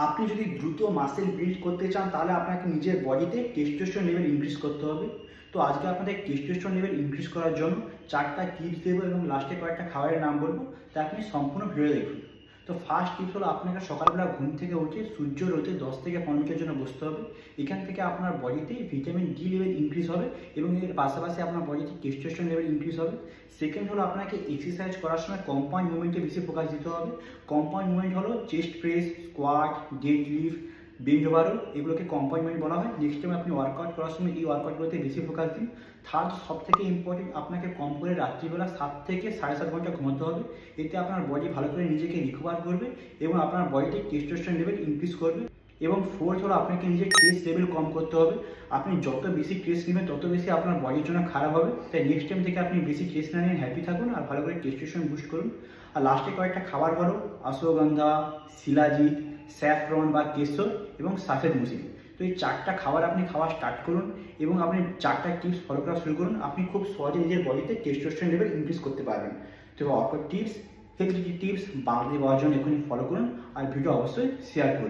আপনি যদি দ্রুত মাসেল বিল্ড করতে চান তাহলে আপনাকে নিজের বডিতে টেস্টোস্টেরন লেভেল ইনক্রিজ করতে হবে। তো আজকে আপনাদের টেস্টোস্টেরন লেভেল ইনক্রিজ করার জন্য 4টা টিপস দেবো এবং লাস্টে কয়েকটা খাবারের নাম বলবো, তা আপনি সম্পূর্ণ ভিডিও দেখুন। তো ফার্স্ট টিপস হলো আপনাকে সকালবেলা ঘুম থেকে উঠে সূর্য রোদে 10 থেকে 15 মিনিটের জন্য বসতে হবে। এখান থেকে আপনার বডিতে ভিটামিন ডি লেভেল ইনক্রিজ হবে এবং এর পাশাপাশি আপনার বডিতে টেস্টোস্টেরন লেভেল ইনক্রিজ হবে। সেকেন্ড হলো আপনাকে এক্সারসাইজ করার সময় কম্পাউন্ড মুভমেন্টে বেশি ফোকাস দিতে হবে। কম্পাউন্ড মুভমেন্ট হলো chest press, squat, deadlift, bench ওভারও, এগুলোকে কম্পাউন্ড মুভমেন্ট বলা হয়। নেক্সট টাইম আপনি ওয়ার্কআউট করার সময় এই ওয়ার্কআউটগুলোতে বেশি ফোকাস দিন। থার্ড সব থেকে ইম্পর্টেন্ট, আপনাকে কম করে রাত্রিবেলা 7 থেকে 7.5 ঘন্টা ঘুমাতে হবে। এতে আপনার বডি ভালো করে নিজেকে রিকভার করবে এবং আপনার বডিতে টেস্টোস্টেরন লেভেল ইনক্রিজ করবে। এবং ফোর্থ হলো আপনাকে নিজের স্ট্রেস লেভেল কম করতে হবে। আপনি যত বেশি স্ট্রেস নেবেন তত বেশি আপনার বডির জন্য খারাপ হবে। তাই নেক্সট টাইম থেকে আপনি বেশি স্ট্রেস না নিয়ে হ্যাপি থাকুন আর ভালো করে টেস্টোস্টেরন বুস্ট করুন। আর লাস্টে কয়েকটা খাবার হলো অশ্বগন্ধা, শিলাজিৎ, স্যাফরন বা কেশর এবং সাফেদ মুসলি। তো এই 4টা খাবার আপনি খাওয়া স্টার্ট করুন এবং আপনি 4টা টিপস ফলো করা শুরু করুন। আপনি খুব সহজে নিজের বডিতে টেস্টোস্টেরন লেভেল ইনক্রিজ করতে পারবেন। তো ওয়ার্কআউট টিপস, হেলথ টিপস বাংলাতে পাওয়ার জন্য এখনই ফলো করুন আর ভিডিও অবশ্যই শেয়ার করুন।